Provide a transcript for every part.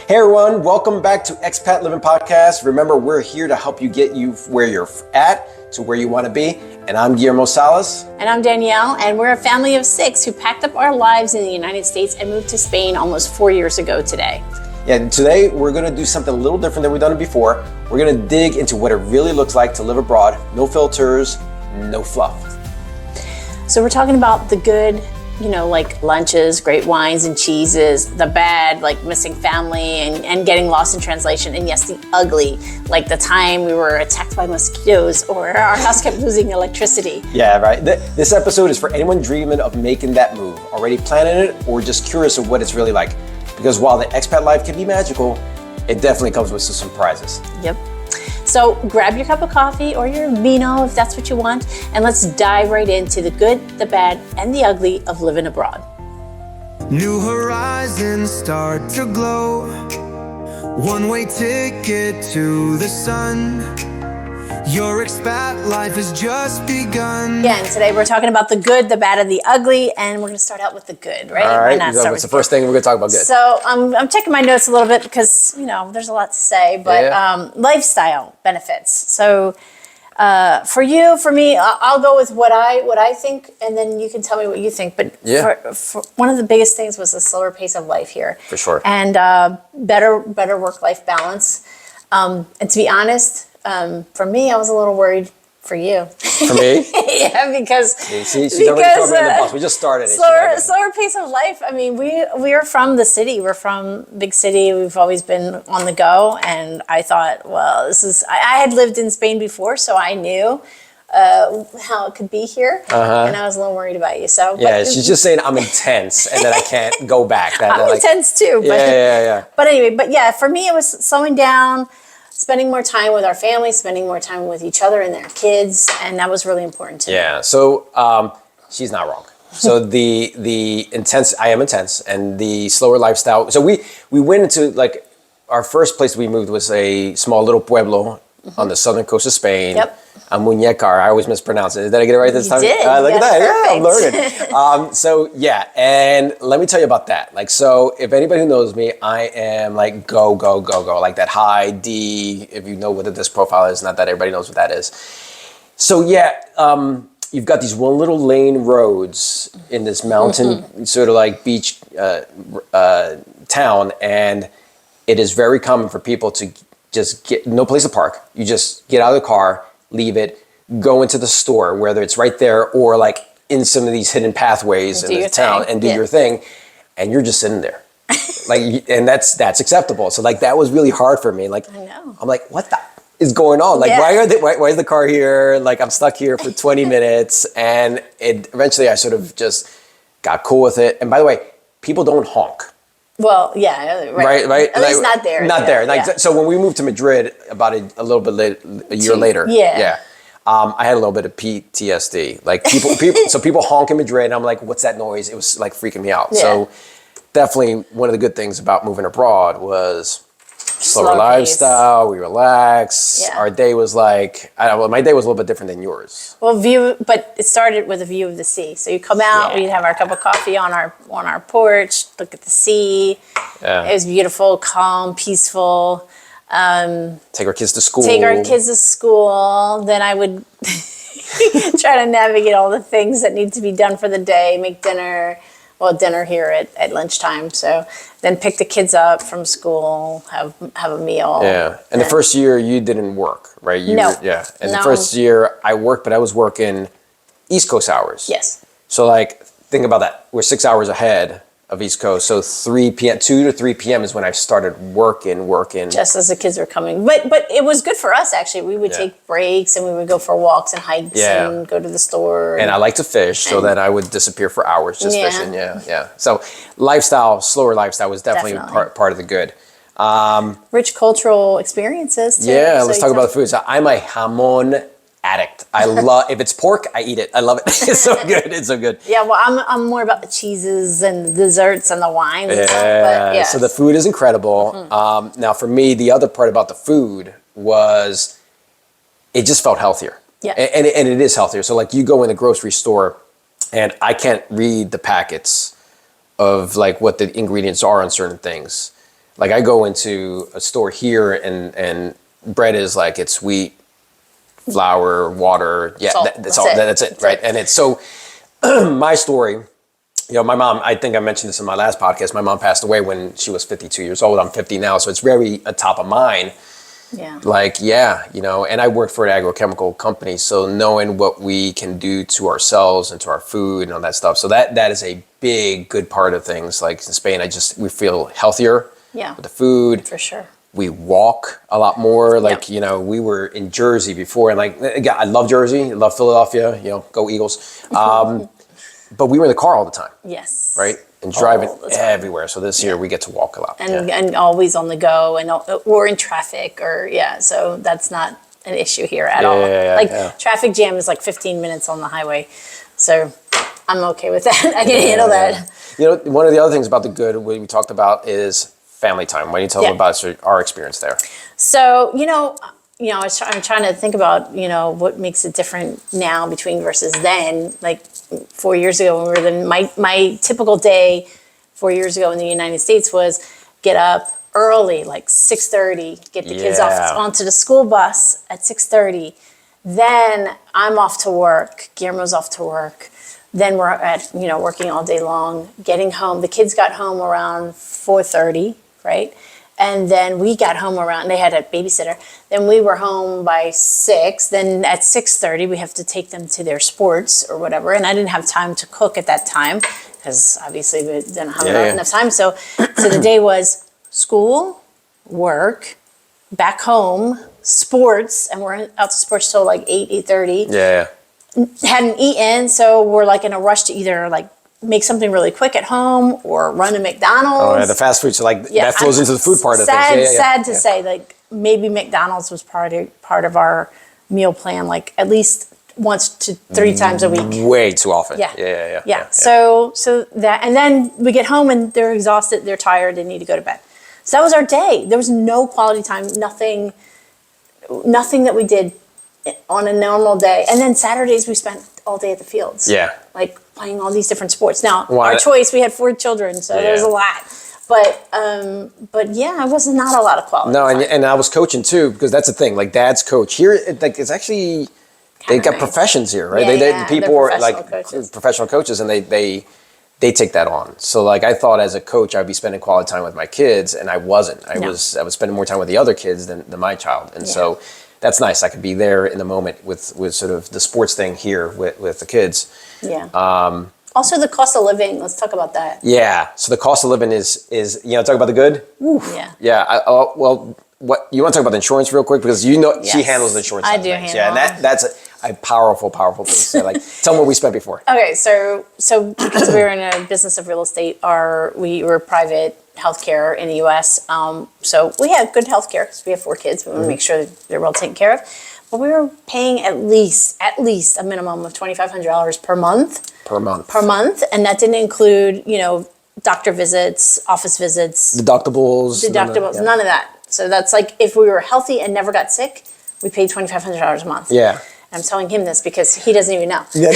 Hey everyone, welcome back to Expat Livin podcast. Remember, we're here to help you get you where you're at to where you want to be. And I'm Guillermo And I'm Danielle, and we're a family of 6 who packed up our lives in the United States and moved to Spain almost 4 years ago today. Yeah, today we're going to do something a little different than we've done it before. We're going to dig into what it really looks like to live abroad. No filters, no fluff. So we're talking about the good, like lunches, great wines and cheeses, the bad, like missing family and getting lost in translation. And yes, the ugly, like the time we were attacked by mosquitoes or our house kept losing electricity. Yeah, right. This episode is for anyone dreaming of making that move, already planning it, or just curious of what it's really like. Because while the expat life can be magical, it definitely comes with some surprises. Yep. So grab your cup of coffee or your vino if that's what you want, and let's dive right into the good, the bad, and the ugly of living abroad. New horizons start to glow. One-way ticket to the sun. Your expat life has just begun. Yeah, and today we're talking about the good, the bad, and the ugly, and we're going to start out with the good, right? All right, what's the first thing we're going to talk about good? So I'm checking my notes a little bit because, there's a lot to say, but lifestyle benefits. So for you, for me, I'll go with what I think, and then you can tell me what you think. But for one of the biggest things was the slower pace of life here. For sure. And better work-life balance. And to be honest, for me, I was a little worried for you. For me? Yeah, because she's already covering the bus. We just started. Slower pace of life. I mean, we are from the city. We're from big city. We've always been on the go, and I thought, well, I had lived in Spain before, so I knew how it could be here, and I was a little worried about you. So yeah, she's just saying I'm intense, and then I can't go back. I'm intense too. But, yeah. But anyway, for me, it was slowing down. Spending more time with our family, spending more time with each other and their kids, and that was really important to me. Yeah, so she's not wrong. So the intense, I am intense, and the slower lifestyle. So we went into, like, our first place we moved was a small little pueblo on the southern coast of Spain. Yep. A Muñecar. I always mispronounce it. Did I get it right this time? You did. Look at that. Perfect. Yeah, I'm learning. So yeah, and let me tell you about that. Like, so if anybody who knows me, I am like go, like that high D. If you know what the disc profile is, not that everybody knows what that is. So yeah, you've got these one little lane roads in this mountain sort of like beach town, and it is very common for people to just get no place to park. You just get out of the car, leave it, go into the store, whether it's right there or like in some of these hidden pathways in the town, and do your thing, and you're just sitting there. And that's acceptable. So like that was really hard for me. Like, I know. I'm like, what the is going on? Like, why is the car here? Like, I'm stuck here for 20 minutes, and eventually I sort of just got cool with it. And by the way, people don't honk. Well, yeah, right. At least not there. Not there. Like, so when we moved to Madrid about a little bit later, a year later, I had a little bit of PTSD. Like people honk in Madrid, and I'm like, what's that noise? It was like freaking me out. Yeah. So definitely one of the good things about moving abroad was slower lifestyle. We relax. Yeah. Our day was like, my day was a little bit different than yours. Well, but it started with a view of the sea. So you come out, we'd have our cup of coffee on our porch, look at the sea. Yeah. It was beautiful, calm, peaceful. Take our kids to school. Then I would try to navigate all the things that need to be done for the day, make dinner. Well, dinner here at lunchtime. So then pick the kids up from school, have a meal. Yeah. And the first year you didn't work, right? The first year I worked, but I was working East Coast hours. Yes. So like, think about that. We're 6 hours ahead of East Coast. So 2 to 3 p.m. is when I started working. Just as the kids were coming. But it was good for us, actually. We would take breaks, and we would go for walks and hikes and go to the store. And I like to fish, so then I would disappear for hours just fishing. Yeah. So slower lifestyle was definitely. Part of the good. Rich cultural experiences, too. Yeah, let's talk about the food. So I'm a jamon addict. I love, if it's pork, I eat it. I love it. It's so good. Yeah, well, I'm more about the cheeses and the desserts and the wines and stuff. But so the food is incredible. Now for me, the other part about the food was it just felt healthier. Yeah. And it is healthier. So like you go in the grocery store and I can't read the packets of like what the ingredients are on certain things. Like I go into a store here and bread is like it's wheat, flour, water. Yeah, Salt. that's all. That's it, right? And it's so my story, my mom, I think I mentioned this in my last podcast. My mom passed away when she was 52 years old. I'm 50 now. So it's very a top of mind. Yeah. Like, and I work for an agrochemical company. So knowing what we can do to ourselves and to our food and all that stuff. So that is a big, good part of things. Like in Spain, we feel healthier with the food. For sure. We walk a lot more. Like, we were in Jersey before. And like, again, I love Jersey. I love Philadelphia. Go Eagles. But we were in the car all the time. Yes. Right? And driving everywhere. So this year we get to walk a lot. And always on the go or in traffic so that's not an issue here at all. Traffic jam is like 15 minutes on the highway. So I'm okay with that. I can handle that. One of the other things about the good we talked about is family time. Why don't you tell them about our experience there? So, I'm trying to think about, what makes it different now between versus then. Like 4 years ago when we were my typical day 4 years ago in the United States was get up early, like 6:30, get the kids off onto the school bus at 6:30. Then I'm off to work. Guillermo's off to work. Then we're working all day long, getting home. The kids got home around 4:30, right? And then we got home they had a babysitter. Then we were home by 6. Then at 6:30, we have to take them to their sports or whatever. And I didn't have time to cook at that time because obviously we didn't have enough time. So the day was school, work, back home, sports. And we're out to sports till like 8:30. Yeah. Hadn't eaten. So we're like in a rush to either like make something really quick at home or run to McDonald's. Oh, yeah, the fast food. So that flows into the food part of things. Sad to say, like maybe McDonald's was part of our meal plan, like at least once to 3 times a week. Way too often. Yeah. So that, and then we get home and they're exhausted, they're tired, they need to go to bed. So that was our day. There was no quality time, nothing that we did on a normal day. And then Saturdays we spent all day at the fields. Yeah. Like playing all these different sports. Now, our choice, we had 4 children, so there's a lot. But yeah, it was not a lot of quality. No, and I was coaching too, because that's the thing. Like dad's coach here, it's actually they got professions here, right? People are like professional coaches, and they take that on. So like I thought as a coach I'd be spending quality time with my kids, and I wasn't. I was spending more time with the other kids than my child, and so that's nice. I could be there in the moment with sort of the sports thing here with the kids. Yeah. Also the cost of living. Let's talk about that. Yeah. So the cost of living is talk about the good. Oof. Yeah. Yeah. What you want to talk about the insurance real quick, because she handles the insurance. I do handle. Yeah, and that's a powerful piece. So like, tell them what we spent before. Okay, so because we were in a business of real estate, we were private healthcare in the U.S. So we had good healthcare because we have 4 kids. We want to make sure that they're well taken care of. But we were paying at least a minimum of $2,500 per month. Per month, and that didn't include doctor visits, office visits, deductibles, none of that. So that's like if we were healthy and never got sick, we paid $2,500 a month. Yeah. I'm telling him this because he doesn't even know. Yeah,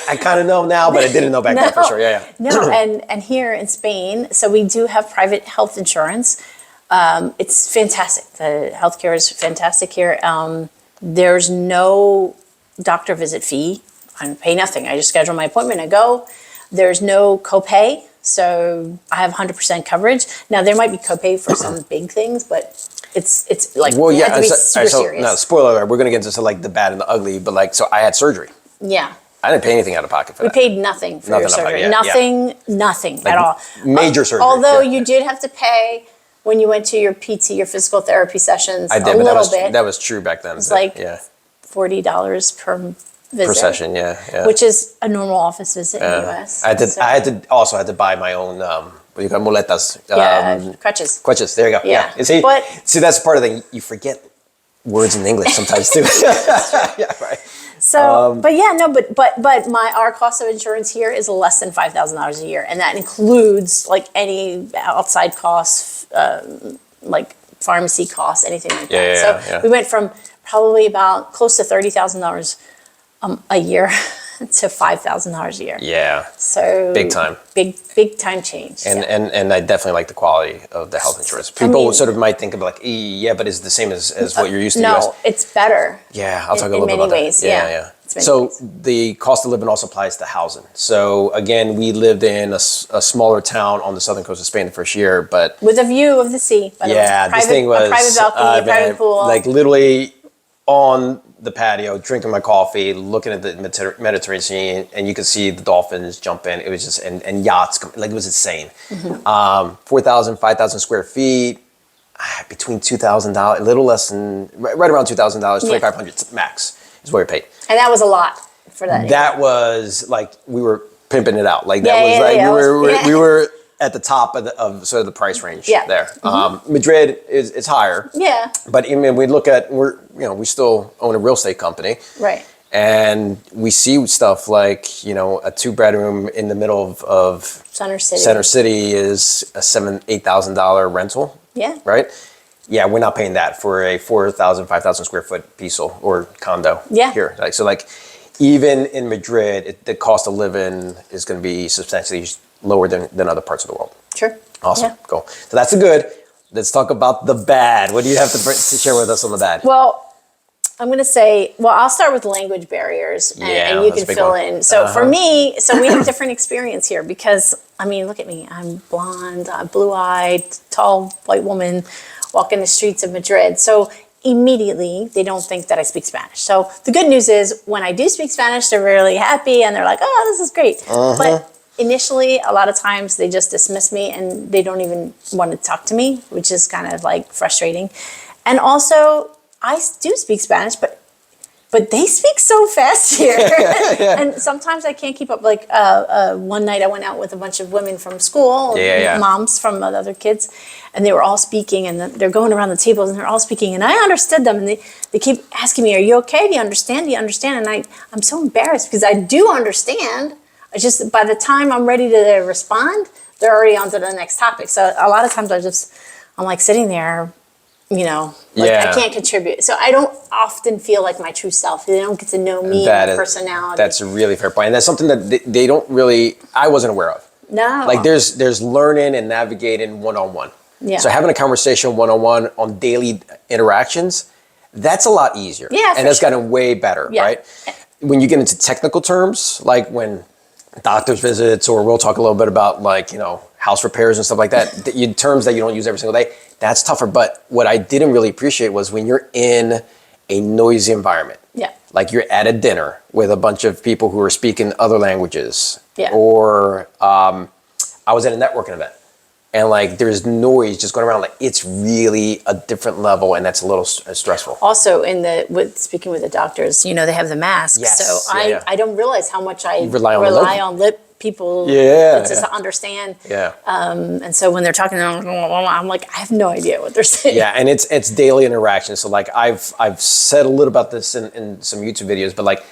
I kind of know now, but I didn't know back then for sure. Yeah. No, and here in Spain, so we do have private health insurance. It's fantastic. The healthcare is fantastic here. There's no doctor visit fee. I pay nothing. I just schedule my appointment. I go. There's no copay, so I have 100% coverage. Now there might be copay for some big things, but it's like it has to be super serious. No, spoiler alert. We're gonna get into like the bad and the ugly, but like so I had surgery. Yeah. I didn't pay anything out of pocket for that. We paid nothing for your surgery. Nothing like at all. Major surgery. Although you did have to pay when you went to your PT, your physical therapy sessions. I did, a little bit. That was true back then. It's like $40 per visit. Per session, yeah. Which is a normal office visit in the US. I had to buy my own what do you call muletas? Crutches. Crutches. There you go. Yeah. You see, that's part of the thing. You forget words in English sometimes too. Yeah, right. So, but our cost of insurance here is less than $5,000 a year, and that includes like any outside costs, like pharmacy costs, anything like that. So we went from probably about close to $30,000 a year to $5,000 a year. Yeah. So Big time. Big time change. And I definitely like the quality of the health insurance. People sort of might think of like, yeah, but it's the same as what you're used to. No, it's better. Yeah, I'll talk a in little bit many about ways, that. yeah. So the cost of living also applies to housing. So again, we lived in a smaller town on the southern coast of Spain the first year, but with a view of the sea. By the way. this thing was a private balcony, private pool. like literally on the patio, drinking my coffee, looking at the Mediterranean Sea, and you could see the dolphins jump in. It was just and yachts, like it was insane. 4,000, 5,000 square feet, between $2,000, a little less than right around $2,000, $2,500 max is what we paid. And that was a lot for that. That was like we were pimping it out. Like that was like we were at the top of sort of the price range there. Madrid is higher. Yeah. But I mean, we look at we still own a real estate company. Right. And we see stuff like a 2-bedroom in the middle of Center City is a $8,000 rental. Yeah. Right. Yeah, we're not paying that for a 4,000, 5,000 square foot piece or condo here. Like even in Madrid, the cost of living is going to be substantially lower than other parts of the world. Sure. Awesome. Yeah. Cool. So that's the good. Let's talk about the bad. What do you have to share with us on the bad? Well, I'm going to say, I'll start with language barriers and you can fill in. So for me, we have different experience here because, I mean, look at me. I'm blonde, blue-eyed, tall white woman walking the streets of Madrid. So immediately they don't think that I speak Spanish. So the good news is when I do speak Spanish, they're really happy and they're like, oh, this is great. But initially, a lot of times they just dismiss me and they don't even want to talk to me, which is kind of like frustrating. And also, I do speak Spanish, but they speak so fast here. And sometimes I can't keep up. Like one night I went out with a bunch of women from school, moms from other kids, and they were all speaking and they're going around the tables and they're all speaking and I understood them and they keep asking me, are you okay? Do you understand? Do you understand? And I'm so embarrassed because I do understand. I just, by the time I'm ready to respond, they're already on to the next topic. So a lot of times I'm like sitting there, I can't contribute. So I don't often feel like my true self. They don't get to know me and my personality. That's a really fair point. And that's something that they don't really, I wasn't aware of. No. Like there's learning and navigating one-on-one. Yeah. So having a conversation one-on-one on daily interactions, that's a lot easier. Yeah, and that's gotten way better, right? When you get into technical terms, like when doctor's visits, or we'll talk a little bit about like, house repairs and stuff like that, terms that you don't use every single day, that's tougher. But what I didn't really appreciate was when you're in a noisy environment. Yeah. Like you're at a dinner with a bunch of people who are speaking other languages. Yeah. Or I was at a networking event and like there's noise just going around. Like it's really a different level and that's a little stressful. Also speaking with the doctors, they have the masks. Yes. So I don't realize how much I rely on lip people to understand. Yeah. And so when they're talking, I'm like, I have no idea what they're saying. Yeah, and it's daily interaction. So like I've said a little about this in some YouTube videos, but like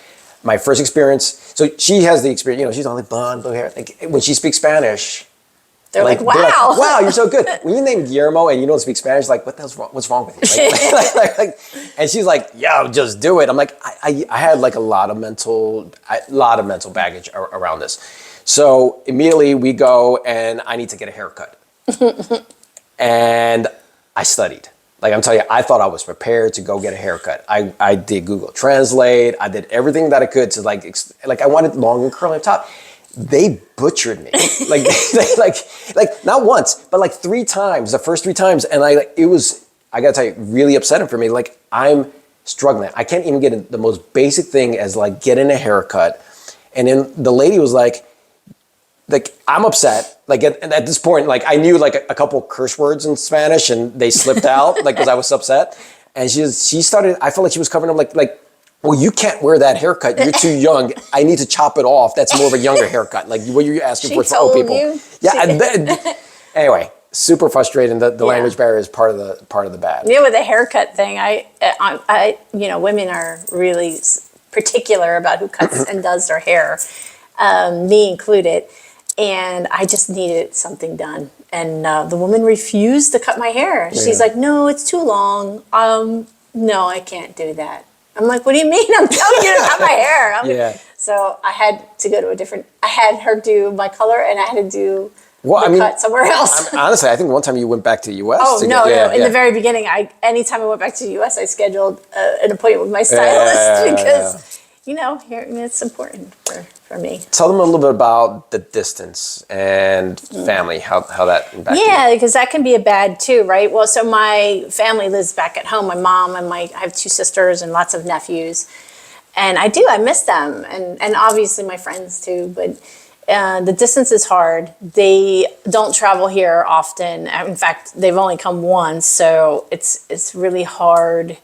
my first experience. So she has the experience. She's only blonde, blue hair. Like when she speaks Spanish, they're like, wow, wow, you're so good. When you name Guillermo and you don't speak Spanish, like what the hell's wrong? What's wrong with you? And she's like, yo, just do it. I'm like, I had like a lot of mental baggage around this. So immediately we go and I need to get a haircut. And I studied. Like I'm telling you, I thought I was prepared to go get a haircut. I did Google Translate. I did everything that I could to like I wanted long and curly up top. They butchered me. like not once, but like 3 times, the first 3 times. And it was, I gotta tell you, really upsetting for me. Like I'm struggling. I can't even get the most basic thing as like getting a haircut. And then the lady was like, I'm upset. Like at this point, like I knew like a couple curse words in Spanish and they slipped out like because I was upset. And she started, I felt like she was covering up like, well, you can't wear that haircut. You're too young. I need to chop it off. That's more of a younger haircut. Like what you're asking for old people. You? Yeah. And then, anyway, super frustrating. The language barrier is part of the bad. Yeah, with the haircut thing, I women are really particular about who cuts and does their hair, me included. And I just needed something done. And the woman refused to cut my hair. She's like, no, it's too long. No, I can't do that. I'm like, what do you mean? I'm telling you to cut my hair. So I had to go to I had her do my color and I had to do cut somewhere else. Honestly, I think one time you went back to the U.S. Oh, no. In the very beginning, anytime I went back to the U.S., I scheduled an appointment with my stylist because, it's important for me. Tell them a little bit about the distance and family, how that impacted you. Yeah, because that can be a bad too, right? Well, so my family lives back at home. My mom and I have 2 sisters and lots of nephews. And I miss them. And obviously my friends too, but the distance is hard. They don't travel here often. In fact, they've only come once, so it's really hard.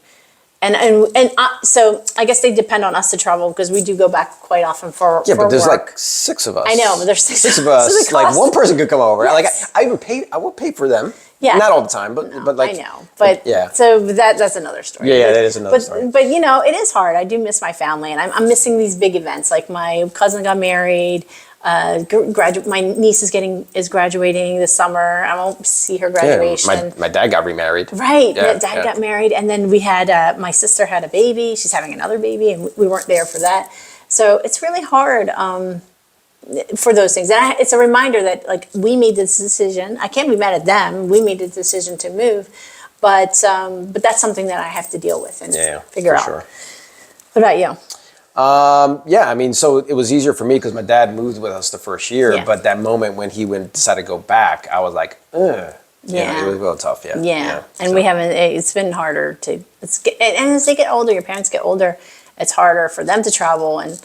So I guess they depend on us to travel because we do go back quite often for but there's work. like 6 of us. I know, but there's six of us. So like one person could come over. Yes. Like I will pay for them. Yeah. Not all the time, but like I know, but yeah. So that's another story. Yeah, that is another story. But it is hard. I do miss my family, and I'm missing these big events. Like my cousin got married. My niece is graduating this summer. I won't see her graduation. Yeah, my dad got remarried. Right, yeah, dad got married, and then we had my sister had a baby. She's having another baby, and we weren't there for that. So it's really hard for those things. And it's a reminder that like we made this decision. I can't be mad at them. We made the decision to move, but that's something that I have to deal with and figure out. Sure. What about you? So it was easier for me because my dad moved with us the first year, but that moment when he decided to go back, I was like, ugh. Yeah, it was real tough. And we haven't. It's been harder to. And as they get older, your parents get older, it's harder for them to travel, and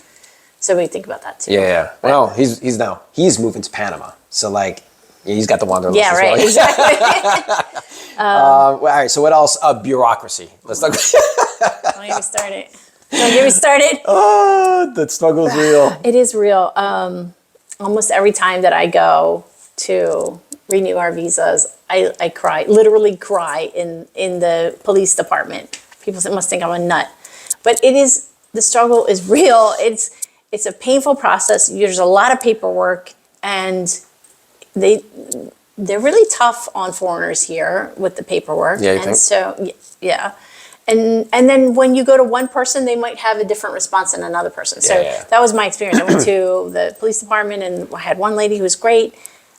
so we think about that too. Yeah. Well, he's moving to Panama, so like he's got the wanderlust. Yeah, right. Exactly. All right. So what else? Bureaucracy. Let's talk. Don't get me started. Don't get me started. Oh, that struggle is real. It is real. Almost every time that I go to renew our visas, I cry, literally cry in the police department. People must think I'm a nut. But the struggle is real. It's a painful process. There's a lot of paperwork, and they're really tough on foreigners here with the paperwork. Yeah, you think? So, yeah. And then when you go to one person, they might have a different response than another person. So that was my experience. I went to the police department and I had one lady who was great,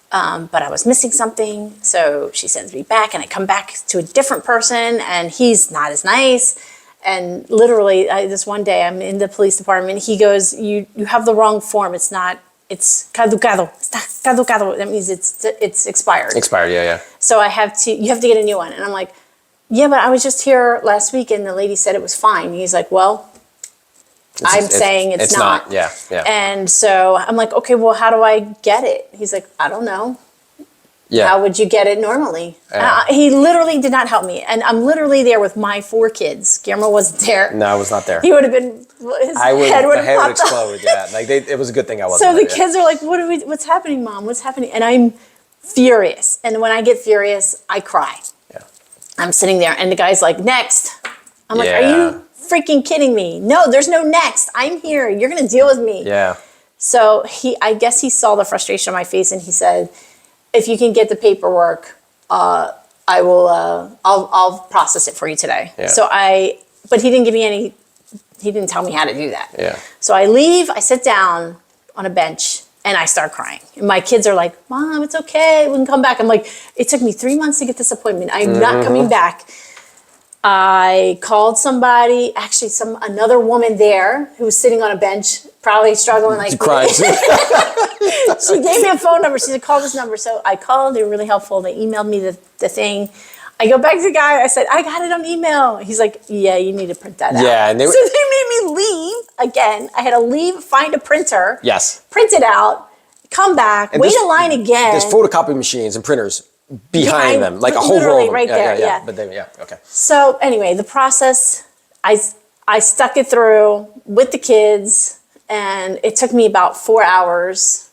but I was missing something. So she sends me back and I come back to a different person and he's not as nice. And literally this one day I'm in the police department. He goes, you have the wrong form. It's caducado. It's caducado. That means it's expired. Expired, yeah. So you have to get a new one. And I'm like, yeah, but I was just here last week and the lady said it was fine. He's like, well, I'm saying it's not. Yeah. And so I'm like, okay, well, how do I get it? He's like, I don't know. Yeah. How would you get it normally? He literally did not help me. And I'm literally there with my 4 kids. Guillermo wasn't there. No, I was not there. He would have been, head would have exploded, yeah. Like it was a good thing I wasn't there. So the kids are like, what's happening, Mom? What's happening? And I'm furious. And when I get furious, I cry. I'm sitting there and the guy's like, next. I'm like, are you freaking kidding me? No, there's no next. I'm here. You're going to deal with me. Yeah. So I guess he saw the frustration on my face and he said, if you can get the paperwork, I'll process it for you today. Yeah. But he didn't give me he didn't tell me how to do that. Yeah. So I leave, I sit down on a bench and I start crying. And my kids are like, Mom, it's okay. We can come back. I'm like, it took me 3 months to get this appointment. I'm not coming back. I called somebody, actually another woman there who was sitting on a bench, probably struggling like crying. She gave me a phone number. She said, call this number. So I called. They were really helpful. They emailed me the thing. I go back to the guy. I said, I got it on email. He's like, yeah, you need to print that out. Yeah, so they made me leave again. I had to leave, find a printer. Yes. Print it out, come back, wait in line again. There's photocopy machines and printers behind them, like a whole row of them. Right there, yeah. But okay. So anyway, the process, I stuck it through with the kids, and it took me about 4 hours,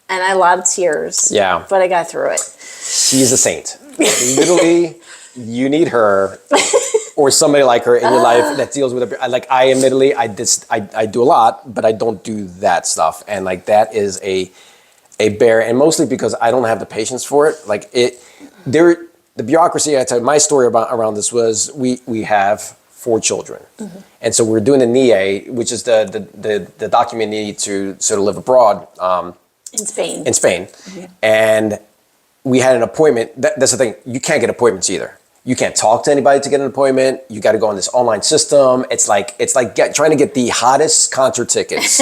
and I had a lot of tears. Yeah. But I got through it. She's a saint. Literally, you need her or somebody like her in your life that deals with it. Like I admittedly, I do a lot, but I don't do that stuff. And like that is a bear, and mostly because I don't have the patience for it. Like the bureaucracy. I tell you, my story around this was we have 4 children. And so we're doing the NIE, which is the document needed to sort of live abroad. In Spain. In Spain. And we had an appointment. That's the thing. You can't get appointments either. You can't talk to anybody to get an appointment. You got to go on this online system. It's like trying to get the hottest concert tickets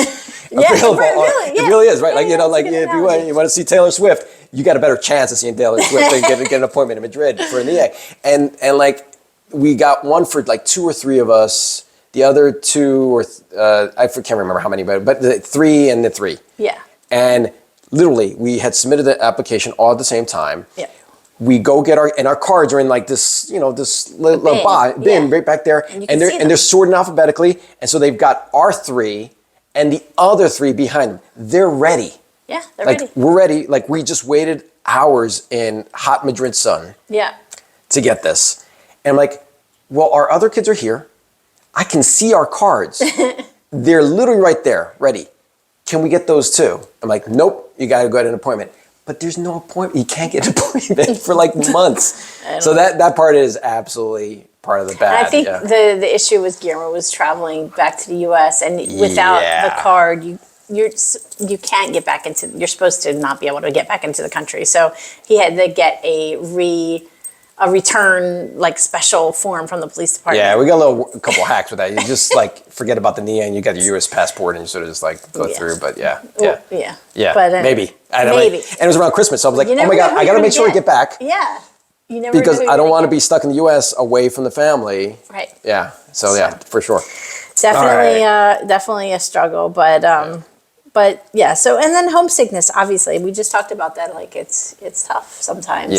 available. Really, It really is, right? Yeah, Like that's a if good you want to see Taylor Swift, you got a better chance of seeing Taylor Swift than get an appointment in Madrid for an EA. And like we got one for like 2 or 3 of us. The other 2 or I can't remember how many, but the 3 and the 3. Yeah. And literally, we had submitted the application all at the same time. Yeah. We go get our cards are in like this, this little bin right back there, and they're sorted alphabetically, and so they've got our 3 and the other 3 behind them. They're ready. Yeah, they're like, ready. We're ready. Like we just waited hours in hot Madrid sun. Yeah. To get this, and I'm like, well, our other kids are here. I can see our cards. They're literally right there, ready. Can we get those too? I'm like, nope. You got to go at an appointment. But there's no appointment. You can't get an appointment for like months. So that part is absolutely part of the bad. And I think the issue was Guillermo was traveling back to the U.S. and without the card, you can't get back into. You're supposed to not be able to get back into the country. So he had to get a return like special form from the police department. Yeah, we got a couple hacks with that. You just like forget about the NIE and you got your U.S. passport and you sort of just like go through. But yeah. But, maybe. Maybe. And it was around Christmas, so I was like, oh my God, I got to make sure I get back. Yeah. You never because I don't want to be stuck in the U.S. away from the family. Right. Yeah. So yeah, for sure. Definitely a struggle, but yeah. So and then homesickness. Obviously, we just talked about that. Like it's tough sometimes.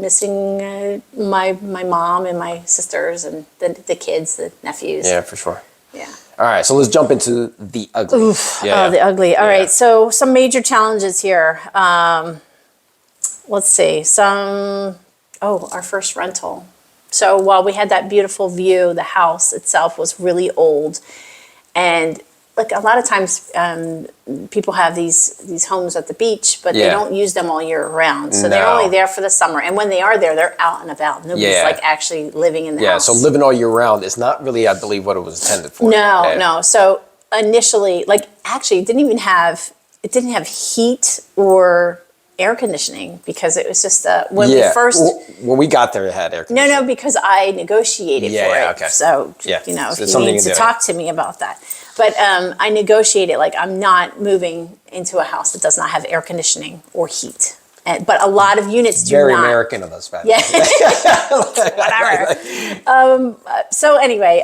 Missing my mom and my sisters and the kids, the nephews. Yeah, for sure. Yeah. All right, so let's jump into the ugly. The ugly. All right, so some major challenges here. Let's see. Our first rental. So while we had that beautiful view, the house itself was really old. And like a lot of times people have these homes at the beach, but they don't use them all year round. So they're only there for the summer. And when they are there, they're out and about. Nobody's like actually living in the house. So living all year round is not really, I believe, what it was intended for. No. So initially, like actually it didn't have heat or air conditioning because it was just when we got there it had air conditioning. No, because I negotiated for it. Okay. So if you need to talk to me about that. But I negotiated like I'm not moving into a house that does not have air conditioning or heat. But a lot of units do not. Very American of us, Pat. Yeah. Whatever. So anyway,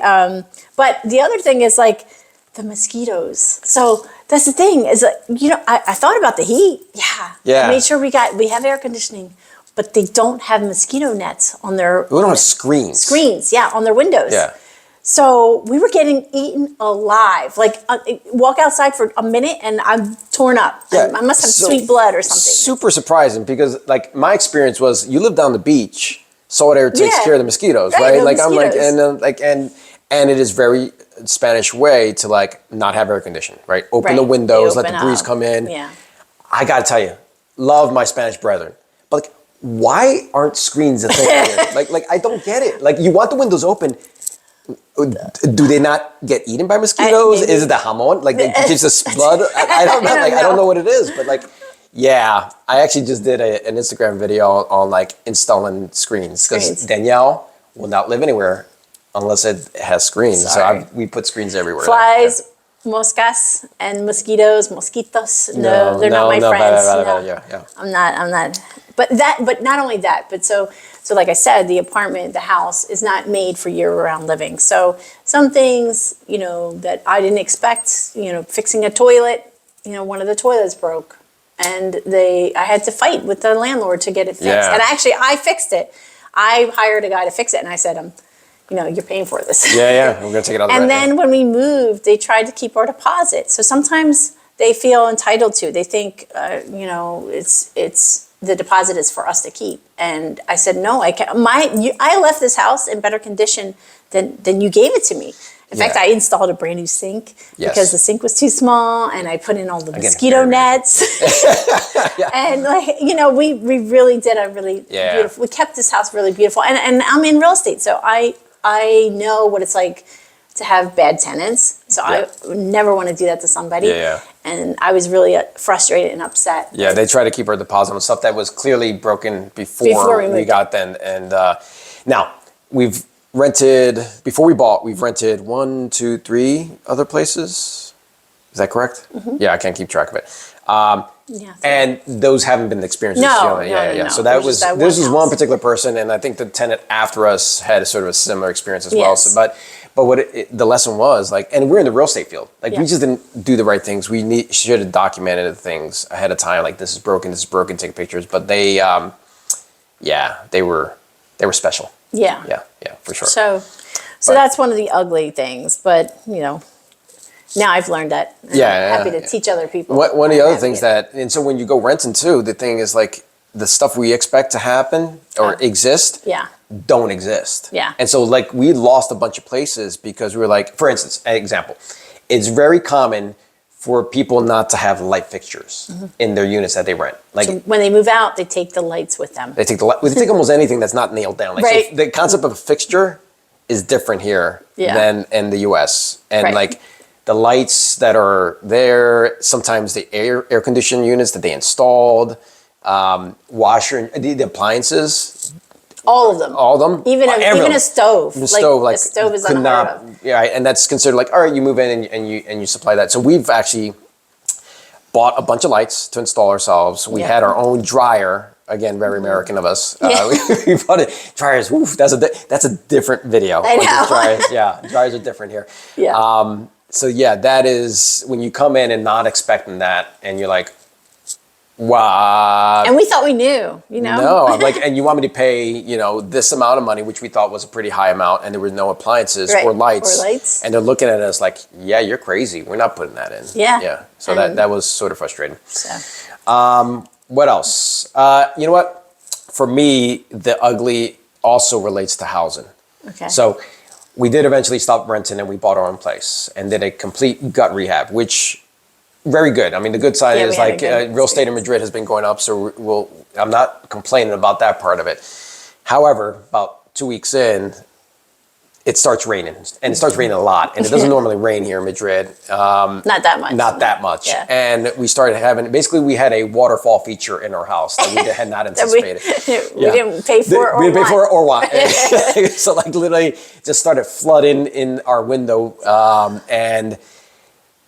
but the other thing is like the mosquitoes. So that's the thing is, I thought about the heat. Yeah. I made sure we have air conditioning, but they don't have mosquito nets on their. We don't have screens. Screens, on their windows. Yeah. So we were getting eaten alive. Like walk outside for a minute and I'm torn up. Yeah. I must have sweet blood or something. Super surprising because like my experience was you live down the beach, salt air takes care of the mosquitoes, right? Like mosquitoes. I'm like and it is very Spanish way to like not have air conditioning, right? Open the windows, let the breeze come in. Yeah. I gotta tell you, love my Spanish brethren, but like, why aren't screens a thing here? like I don't get it. Like you want the windows open. Do they not get eaten by mosquitoes? Is it the jamon? Like it gives us blood? I don't know. I don't know what it is, but like, yeah. I actually just did an Instagram video on like installing screens because Danielle will not live anywhere unless it has screens. So we put screens everywhere. Flies, moscas, and mosquitos. No, they're not my friends. I'm not. But not only that, but so like I said, the apartment, the house is not made for year-round living. So some things, that I didn't expect, fixing a toilet, one of the toilets broke. And I had to fight with the landlord to get it fixed. Yeah. And actually, I fixed it. I hired a guy to fix it. And I said, you're paying for this. Yeah. We're going to take it out of the And then when we moved, they tried to keep our deposit. So sometimes they feel entitled to. They think, it's the deposit is for us to keep. And I said, no, I can't. I left this house in better condition than you gave it to me. In fact, I installed a brand new sink because the sink was too small, and I put in all the mosquito nets. And we really did a really beautiful. We kept this house really beautiful, and I'm in real estate, so I I know what it's like to have bad tenants. So Yeah. I would never want to do that to somebody. Yeah. And I was really frustrated and upset. Yeah, they try to keep our deposit on stuff that was clearly broken Before before we we moved got then. And now we've rented, before we bought, we've rented 1, 2, 3 other places. Is that correct? Yeah, I can't keep track of it. Yeah. And those haven't been the experiences. No, yeah. no. So that It was was just that this one was one house. particular person, and I think the tenant after us had a sort of a similar experience as well. Yes. So, but what the lesson was like, and we're in the real estate field. Like Yeah. we just didn't do the right things. We should have documented things ahead of time. Like this is broken, take pictures. But they, they were special. Yeah. Yeah, for sure. So But- that's one of the ugly things. But, now I've learned that. And Yeah, I'm happy yeah. to teach other people. One of the how other to things navigate and so when you go renting too, the thing is like the stuff we expect to happen or exist it. Yeah. don't exist. Yeah. And so like we lost a bunch of places because we were like, for instance, an example, it's very common for people not to have light fixtures in their units that they rent. Like So when they move out, they take the lights with them. they take almost anything that's not nailed down. Like, so Right. the concept of a fixture is different here Yeah. than in the US. And Right. like the lights that are there, sometimes the air conditioning units that they installed, washer, the appliances, All of them. all of them. Even everyone. a stove. The stove, like a stove is could unheard not, of. yeah, and that's considered like, all right, you move in and you supply that. So we've actually bought a bunch of lights to install ourselves. We Yeah. had our own dryer. Again, very American of us. Yeah. We bought it. Dryers. Oof, that's a different video. I know. Dryers are different here. Yeah. So yeah, that is when you come in and not expecting that, and you're like, wow. And we thought we knew, No, I'm like, and you want me to pay, this amount of money, which we thought was a pretty high amount, and there were no appliances Right. or lights. Or lights. And they're looking at us like, yeah, you're crazy. We're not putting that in. Yeah. Yeah. So And- that was sort of frustrating. So, What else? You know what? For me, the ugly also relates to housing. okay. So we did eventually stop renting and we bought our own place and did a complete gut rehab, which very good. I mean, the good side Yeah, is we had a like good real estate in Madrid has been going up, so I'm not complaining about that part of it. However, about 2 weeks in, it starts raining, and it starts raining a lot, and it doesn't normally rain here in Madrid. not that much. Not that much. Yeah. And we started having, basically we had a waterfall feature in our house that we had not That we, anticipated. we didn't pay for it or We didn't pay for it want. or want. So like literally just started flooding in our window. And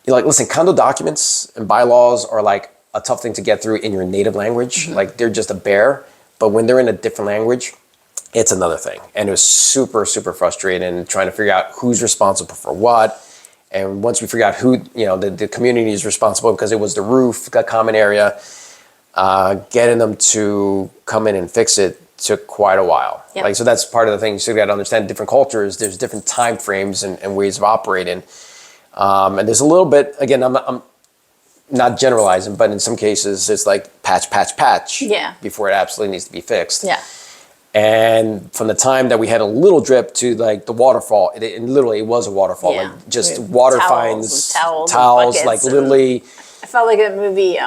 you're like, listen, condo documents and bylaws are like a tough thing to get through in your native language. Like they're just a bear. But when they're in a different language, it's another thing. And it was super, super frustrating trying to figure out who's responsible for what. And once we figured out who, the community is responsible because it was the roof, the common area, getting them to come in and fix it took quite a while. Yep. Like, so that's part of the thing. So you got to understand different cultures. There's different time frames and ways of operating. And there's a little bit, again, I'm not generalizing, but in some cases it's like patch Yeah. before it absolutely needs to be fixed. Yeah. And from the time that we had a little drip to like the waterfall, it literally was a waterfall, Yeah. like just With water towels fines, and towels and like buckets and- literally. I felt like a movie.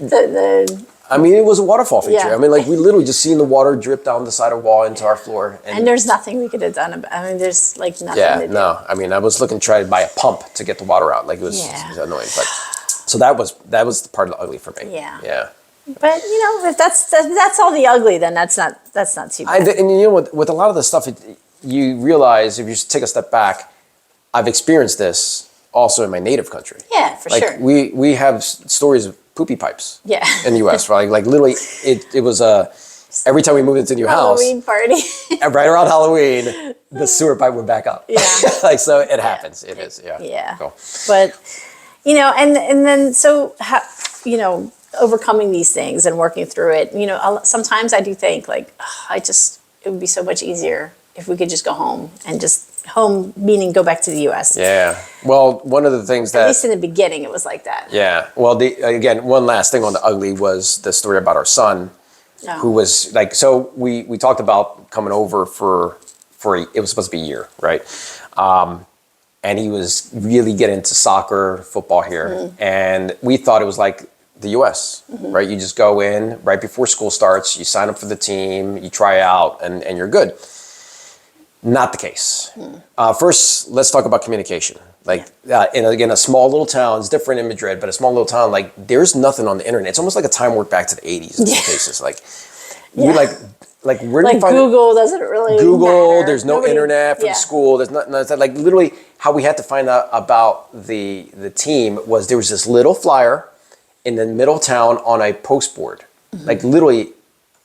The I mean, it was a waterfall feature. Yeah. I mean, like we literally just seen the water drip down the side of the wall into our floor. and there's nothing we could have done about. I mean, there's like nothing yeah, to do. no. I mean, I was looking to try to buy a pump to get the water out. Like it was, Yeah. it was annoying, but so that was the part of the ugly for me. Yeah. Yeah. But if that's all the ugly, then that's not too bad. And with a lot of the stuff, you realize if you take a step back, I've experienced this also in my native country. Yeah, for Like sure. we have stories of poopy pipes. Yeah. In the U.S. Right? Like literally, it was every time we moved into a new house, Halloween party. right around Halloween, the sewer pipe would back up. Yeah. Like so, it happens. It is. Yeah. Yeah. Cool. But and then so overcoming these things and working through it. Sometimes I do think like it would be so much easier if we could just go home and just home meaning go back to the U.S. Yeah. Well, one of the things At that least in the beginning, it was like that. yeah. Well, again, one last thing on the ugly was the story about our son, Oh. who was like, so we talked about coming over for it was supposed to be a year, right? And he was really getting into soccer, football here, Mm-hmm. and we thought it was like the U.S., right? You just go in right before school starts, you sign up for the team, you try out, and you're good. Not the case. First, let's talk about communication. Like, in again, a small little town, it's different in Madrid, but a small little town, like, there's nothing on the internet. It's almost like a time warp back to the 80s in some cases. Like, we where do you find Google doesn't really matter. There's no internet for the school. There's nothing. Like, literally, how we had to find out about the team was there was this little flyer in the middle of town on a post board, like literally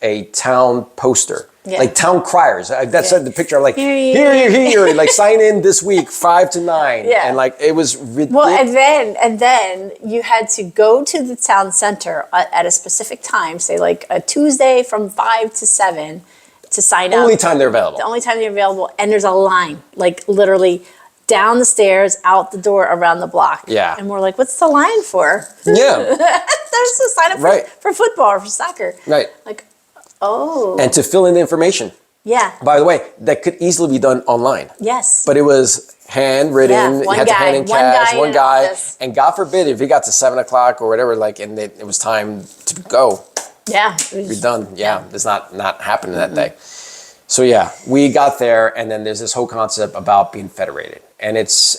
a town poster. Yeah. Like town criers. That's the picture. I'm like, here, like sign in this week, 5 to 9. Yeah. And like, it was ridiculous. Well, and then you had to go to the town center at a specific time, say like a Tuesday from 5 to 7 to sign up. Only time they're available. The only time they're available. And there's a line, like literally down the stairs, out the door, around the block. Yeah. And we're like, what's the line for? Yeah. There's a sign up for football or for soccer. Right. Like, oh. And to fill in the information. Yeah. By the way, that could easily be done online. Yes. But it was handwritten. You had to hand in cash, one guy. And God forbid if he got to 7 o'clock or whatever, like, and it was time to go. Yeah. You're done. Yeah. It's not happening that day. So yeah, we got there, and then there's this whole concept about being federated. And it's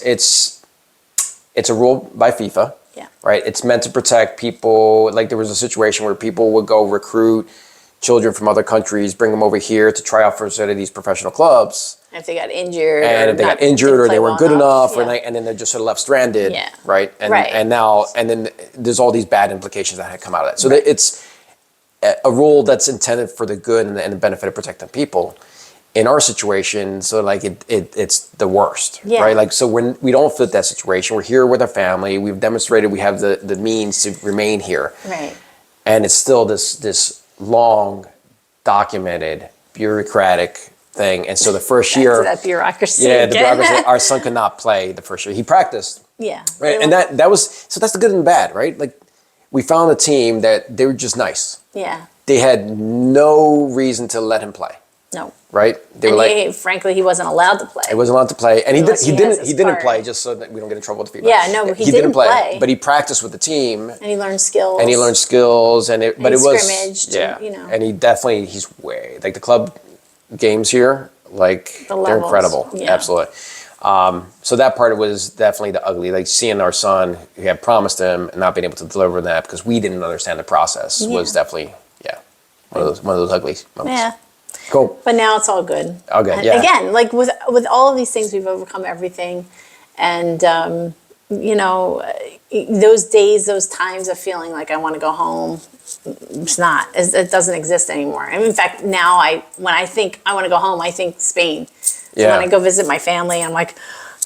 a rule by FIFA. Yeah. Right? It's meant to protect people. Like, there was a situation where people would go recruit children from other countries, bring them over here to try out for sort of these professional clubs. If they got injured. And if they got injured or they weren't good enough, and then they're just sort of left stranded. Yeah. Right? And then there's all these bad implications that had come out of that. So it's a rule that's intended for the good and the benefit of protecting people. In our situation, so like it's the worst, right? Like, so we don't fit that situation. We're here with our family. We've demonstrated we have the means to remain here. Right. And it's still this long, documented, bureaucratic thing. And so the first year, that bureaucracy. Yeah, the bureaucracy. Our son could not play the first year. He practiced. Yeah. Right. And that was, so that's the good and the bad, right? Like, we found a team that they were just nice. Yeah. They had no reason to let him play. No. Right? They were frankly, he wasn't allowed to play. He wasn't allowed to play, and he didn't play, just so that we don't get in trouble with people. Yeah, no, but he didn't play. But he practiced with the team, and he learned skills. but it was scrimmaged. And he's way like the club games here, like they're incredible, absolutely. So that part was definitely the ugly, like seeing our son who had promised him and not being able to deliver that because we didn't understand the process was definitely one of those ugly moments. Yeah. Cool. But now it's all good. Okay, yeah. Again, like with all of these things, we've overcome everything. And, those days, those times of feeling like I want to go home, it doesn't exist anymore. And in fact, now when I think I want to go home, I think Spain. So when I go visit my family, I'm like,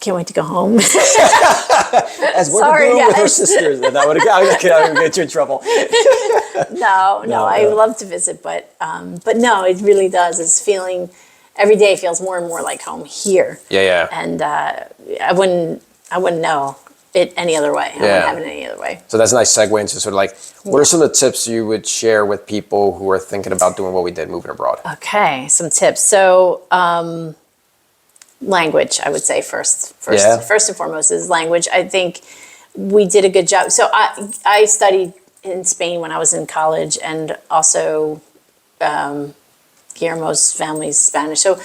can't wait to go home. As we're doing with her sisters, then I would get you in trouble. No, I love to visit, but no, it really does. It's feeling every day feels more and more like home here. Yeah. And I wouldn't know it any other way. I wouldn't have it any other way. So that's a nice segue into sort of like, what are some of the tips you would share with people who are thinking about doing what we did, moving abroad? Okay, some tips. So, language, I would say first and foremost is language. I think we did a good job. So I studied in Spain when I was in college, and also Guillermo's family's Spanish. So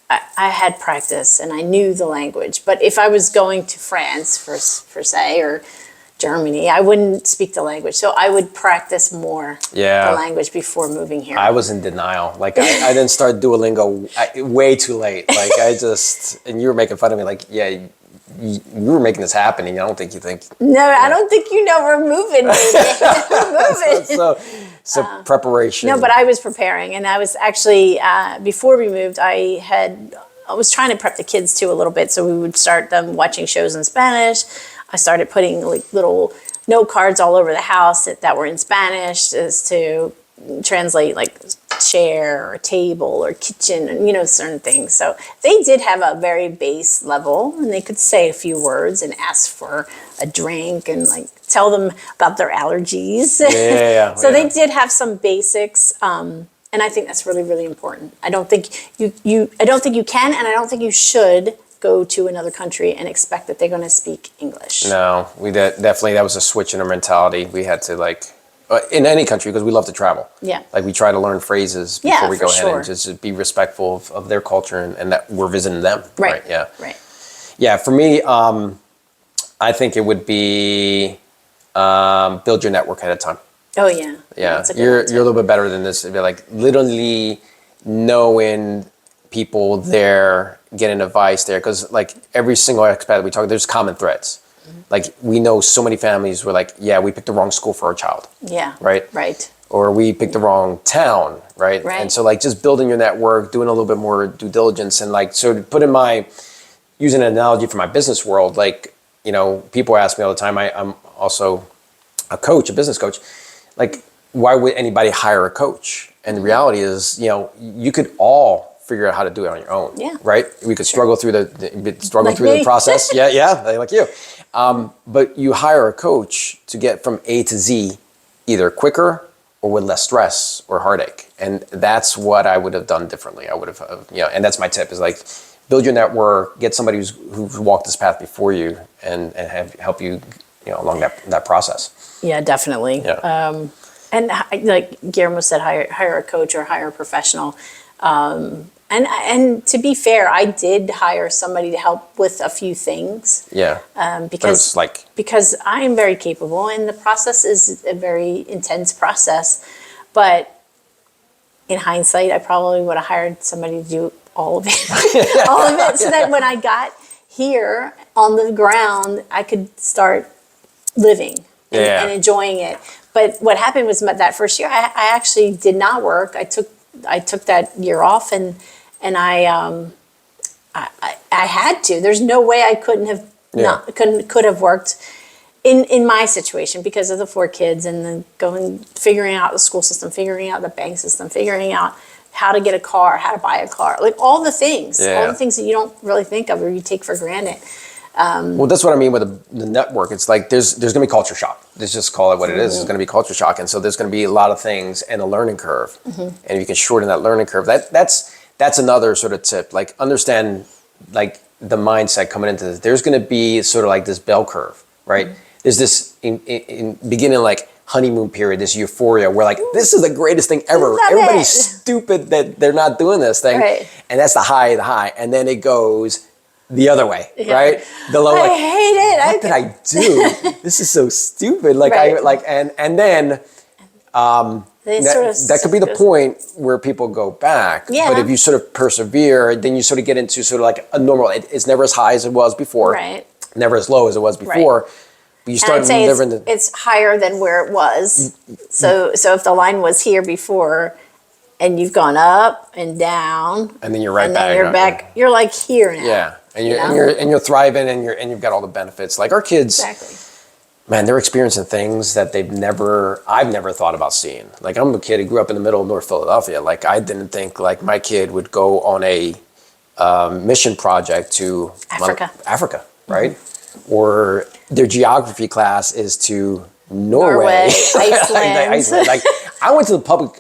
I had practice and I knew the language. But if I was going to France, for say, or Germany, I wouldn't speak the language. So I would practice more the language before moving here. I was in denial. Like, I didn't start Duolingo way too late. Like, and you were making fun of me. Like, you were making this happen, and I don't think you think. No, I don't think you know we're moving. We're moving. So preparation. No, but I was preparing, and I was actually before we moved. I was trying to prep the kids too a little bit, so we would start them watching shows in Spanish. I started putting like little note cards all over the house that were in Spanish as to translate like chair or table or kitchen and certain things. So they did have a very base level, and they could say a few words and ask for a drink and like tell them about their allergies. So they did have some basics, and I think that's really, really important. I don't think you can, and I don't think you should go to another country and expect that they're going to speak English. No, we definitely, that was a switch in our mentality. We had to like in any country, because we love to travel. Yeah. Like we try to learn phrases before Yeah, we go for ahead sure. and just be respectful of their culture and that we're visiting them. Right. Yeah. Right. Yeah. For me, I think it would be build your network ahead of time. Oh yeah. Yeah, That's a good you're one, too. a little bit better than this. It'd be like literally knowing people there, getting advice there, because like every single expat that we talk, there's common threads. Like we know so many families were like, yeah, we picked the wrong school for our child, Yeah. right? Right. Or we picked the wrong town, right? Right. And so like just building your network, doing a little bit more due diligence, and like so to put in my using an analogy from my business world, like people ask me all the time. I'm also a coach, a business coach. Like, why would anybody hire a coach? And the reality is, you could all figure out how to do it on your own. Yeah. Right? We could struggle through Like through the me. process. Yeah, like you. But you hire a coach to get from A to Z either quicker or with less stress or heartache. And that's what I would have done differently. I would have, and that's my tip is like, build your network, get somebody who's walked this path before you and help you, along that process. Yeah, definitely. Yeah. And like Guillermo said, hire a coach or hire a professional. And to be fair, I did hire somebody to help with a few things. Yeah. But Because it's like, because I am very capable, and the process is a very intense process. But in hindsight, I probably would have hired somebody to do all of it, all of it, so that when I got here on the ground, I could start living and enjoying it. But what happened was that first year, I actually did not work. I took that year off, and I had to. There's no way I couldn't have could have worked in my situation because of the 4 kids and then figuring out the school system, figuring out the bank system, figuring out how to get a car, how to buy a car, like all the things that you don't really think of or you take for granted. well, that's what I mean with the network. It's like there's going to be culture shock. Let's just call it what it is. It's going to be culture shock, and so there's going to be a lot of things and a learning curve. And if you can shorten that learning curve, that's another sort of tip. Like understand like the mindset coming into this. There's going to be sort of like this bell curve, right? There's this in beginning like honeymoon period, this euphoria where like this is the greatest thing ever. Love Everybody's it. stupid that they're not doing this thing, Right. and that's the high, and then it goes the other way, right? The low, I like, hate it. what did I do? This is so stupid. Like Right. and then that could be the point where people go back. Yeah. But if you sort of persevere, then you sort of get into sort of like a normal. It's never as high as it was before. Right. Never as low as it was before. But you And start I'd say living. it's higher than where it was. So if the line was here before, and you've gone up and down, And then you're right and back. then you're back. You're like here now. Yeah, and You know? you're thriving, and you've got all the benefits. Like our kids, Exactly. man, they're experiencing things that I've never thought about seeing. Like I'm a kid who grew up in the middle of North Philadelphia. Like I didn't think like my kid would go on a mission project to Africa, right? Or their geography class is to Norway. Iceland. Like I went to the public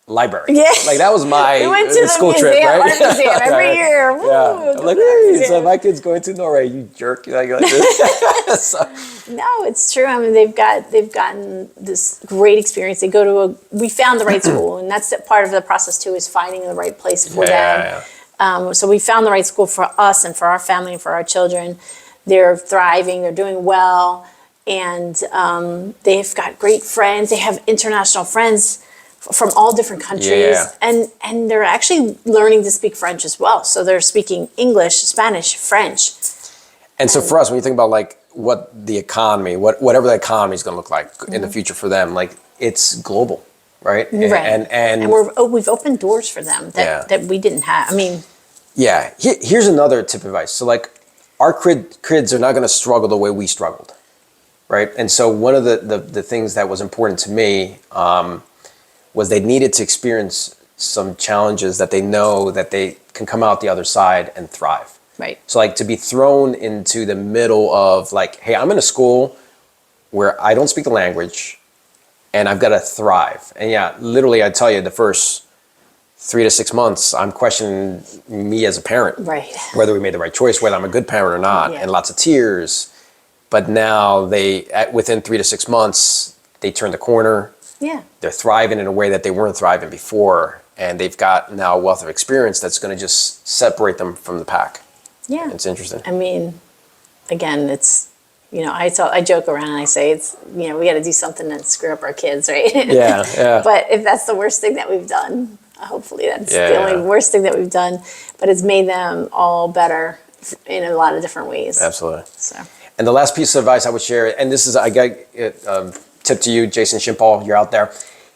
library. Yeah. Like that was my We went to the school museum, trip, right? art museum every year. Woo, Yeah. I'm like, hey, so my kid's going to Norway, you jerk. Like this. So, No, it's true. I mean, they've gotten this great experience. They go to we found the right school, and that's part of the process too, is finding the right place for them. So we found the right school for us and for our family and for our children. They're thriving. They're doing well, and they've got great friends. They have international friends from all different countries, and they're actually learning to speak French as well. So they're speaking English, Spanish, French. And so for us, when you think about like what the economy, whatever the economy is going to look like in the future for them, like it's global, right? Right. And we've opened doors for them that we didn't have. I mean, yeah. Here's another tip of advice. So like our kids are not going to struggle the way we struggled, right? And so one of the things that was important to me was they needed to experience some challenges that they know that they can come out the other side and thrive. right. So like to be thrown into the middle of like, hey, I'm in a school where I don't speak the language and I've got to thrive. And yeah, literally I tell you the first 3 to 6 months, I'm questioning me as a parent, Right. whether we made the right choice, whether I'm a good parent or not, Yeah. and lots of tears. But now within 3 to 6 months, they turn the corner. Yeah. They're thriving in a way that they weren't thriving before, and they've got now a wealth of experience that's going to just separate them from the pack. Yeah. It's interesting. I mean, again, it's, I joke around and I say it's, we got to do something and screw up our kids, right? Yeah. But if that's the worst thing that we've done, hopefully that's Yeah, the only worst thing that we've done. But it's made them all better in a lot of different ways. Absolutely. So. And the last piece of advice I would share, and this is, I got a tip to you, Jason Shimpall, you're out there.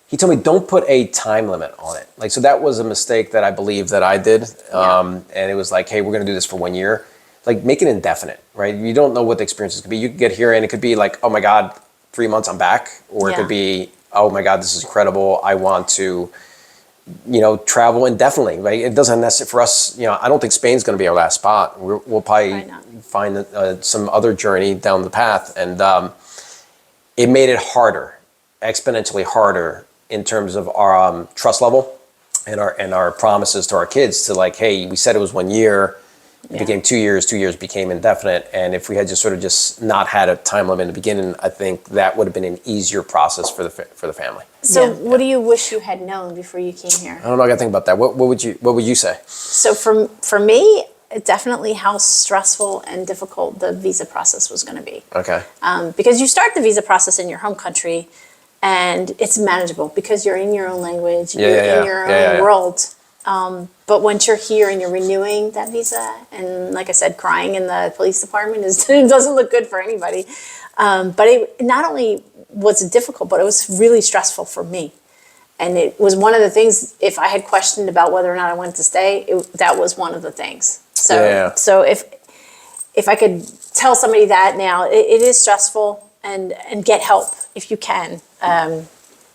He told me, don't put a time limit on it. Like, so that was a mistake that I believe that I did. And it was like, hey, we're going to do this for 1 year. Like, make it indefinite, right? You don't know what the experiences could be. You could get here and it could be like, oh my God, 3 months I'm back. Or it could be, oh my God, this is incredible. I want to, travel indefinitely, right? It doesn't necessarily, for us, I don't think Spain's going to be our last spot. We'll probably find some other journey down the path. And it made it harder, exponentially harder in terms of our trust level and our promises to our kids to like, hey, we said it was 1 year. It became 2 years, 2 years became indefinite. And if we had just not had a time limit in the beginning, I think that would have been an easier process for the family. So what do you wish you had known before you came here? I don't know, I gotta think about that. What would you say? So for me, definitely how stressful and difficult the visa process was going to be. Okay. Because you start the visa process in your home country and it's manageable because you're in your own language, you're in your own world. But once you're here and you're renewing that visa, and like I said, crying in the police department doesn't look good for anybody. But it not only was it difficult, but it was really stressful for me. And it was one of the things, if I had questioned about whether or not I wanted to stay, that was one of the things. So if I could tell somebody that now, it is stressful, and get help if you can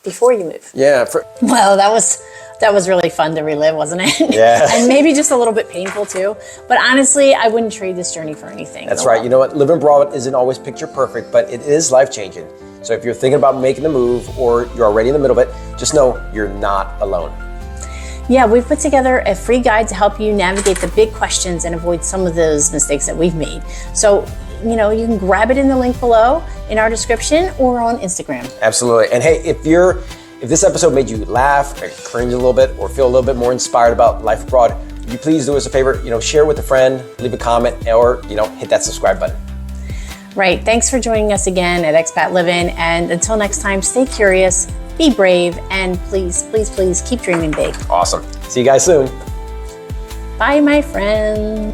before you move. Yeah. Well, that was really fun to relive, wasn't it? Yeah. And maybe just a little bit painful too. But honestly, I wouldn't trade this journey for anything. That's right. You know what? Living abroad isn't always picture perfect, but it is life changing. So if you're thinking about making the move or you're already in the middle of it, just know you're not alone. Yeah, we've put together a free guide to help you navigate the big questions and avoid some of those mistakes that we've made. So, you can grab it in the link below in our description or on Instagram. Absolutely. And hey, if this episode made you laugh or cringe a little bit or feel a little bit more inspired about life abroad, would you please do us a favor, share with a friend, leave a comment, or, hit that subscribe button. Right. Thanks for joining us again at Expat Livin. And until next time, stay curious, be brave, and please, please, please keep dreaming big. Awesome. See you guys soon. Bye, my friend.